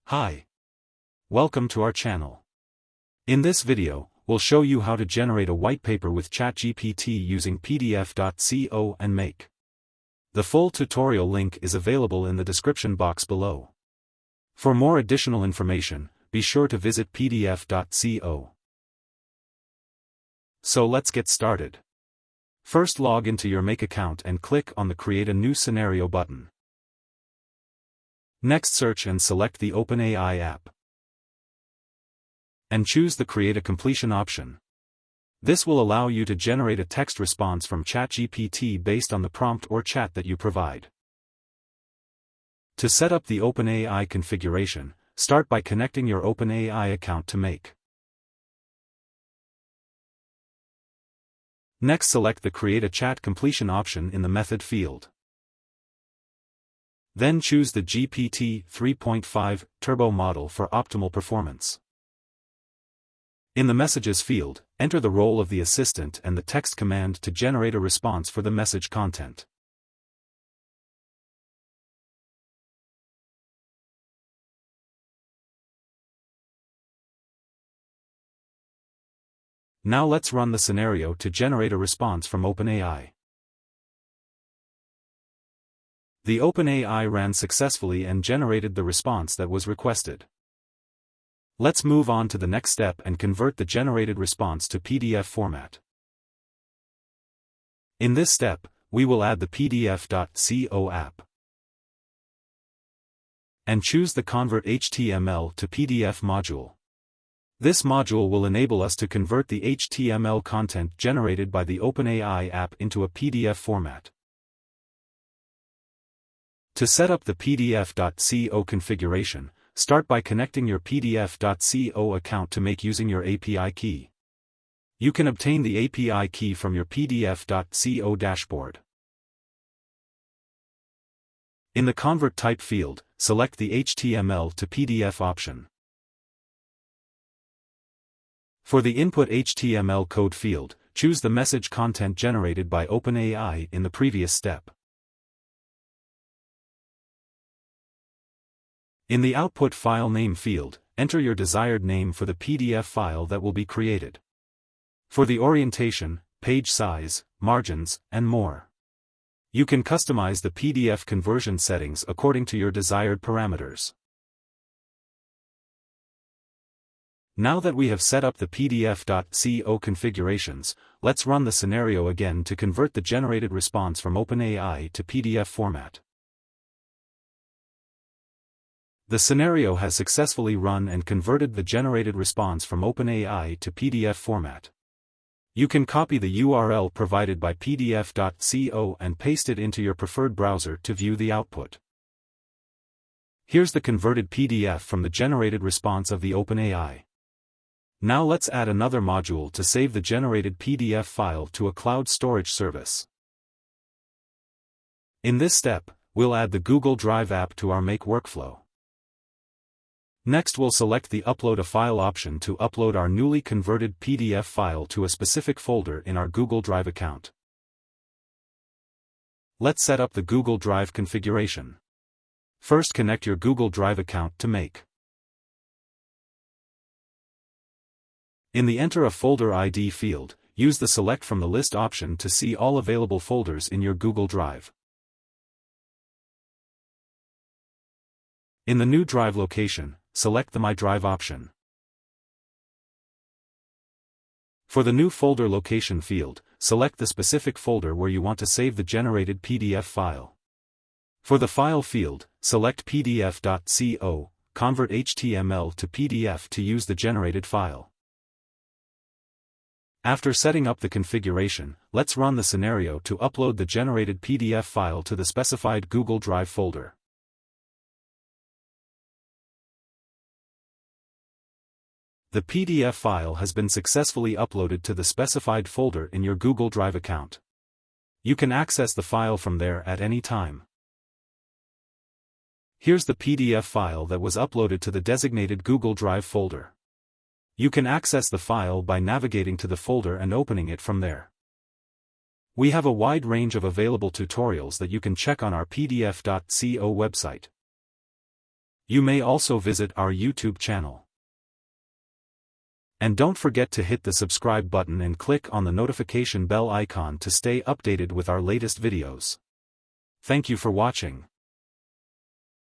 Hi. Welcome to our channel. In this video, we'll show you how to generate a white paper with ChatGPT using PDF.co and Make. The full tutorial link is available in the description box below. For more additional information, be sure to visit PDF.co. So let's get started. First, log into your Make account and click on the Create a New Scenario button. Next, search and select the OpenAI app. And choose the Create a Completion option. This will allow you to generate a text response from ChatGPT based on the prompt or chat that you provide. To set up the OpenAI configuration, start by connecting your OpenAI account to Make. Next, select the Create a Chat Completion option in the Method field. Then choose the GPT 3.5 Turbo model for optimal performance. In the Messages field, enter the role of the assistant and the text command to generate a response for the message content. Now let's run the scenario to generate a response from OpenAI. The OpenAI ran successfully and generated the response that was requested. Let's move on to the next step and convert the generated response to PDF format. In this step, we will add the PDF.co app and choose the Convert HTML to PDF module. This module will enable us to convert the HTML content generated by the OpenAI app into a PDF format. To set up the PDF.co configuration, start by connecting your PDF.co account to Make using your API key. You can obtain the API key from your PDF.co dashboard. In the Convert Type field, select the HTML to PDF option. For the Input HTML code field, choose the message content generated by OpenAI in the previous step. In the Output File Name field, enter your desired name for the PDF file that will be created. For the orientation, page size, margins, and more, you can customize the PDF conversion settings according to your desired parameters. Now that we have set up the PDF.co configurations, let's run the scenario again to convert the generated response from OpenAI to PDF format. The scenario has successfully run and converted the generated response from OpenAI to PDF format. You can copy the URL provided by PDF.co and paste it into your preferred browser to view the output. Here's the converted PDF from the generated response of the OpenAI. Now let's add another module to save the generated PDF file to a cloud storage service. In this step, we'll add the Google Drive app to our Make workflow. Next, we'll select the Upload a File option to upload our newly converted PDF file to a specific folder in our Google Drive account. Let's set up the Google Drive configuration. First, connect your Google Drive account to Make. In the Enter a Folder ID field, use the Select from the List option to see all available folders in your Google Drive. In the New Drive location, select the My Drive option. For the New Folder Location field, select the specific folder where you want to save the generated PDF file. For the File field, select PDF.co, convert HTML to PDF to use the generated file. After setting up the configuration, let's run the scenario to upload the generated PDF file to the specified Google Drive folder. The PDF file has been successfully uploaded to the specified folder in your Google Drive account. You can access the file from there at any time. Here's the PDF file that was uploaded to the designated Google Drive folder. You can access the file by navigating to the folder and opening it from there. We have a wide range of available tutorials that you can check on our PDF.co website. You may also visit our YouTube channel. And don't forget to hit the subscribe button and click on the notification bell icon to stay updated with our latest videos. Thank you for watching.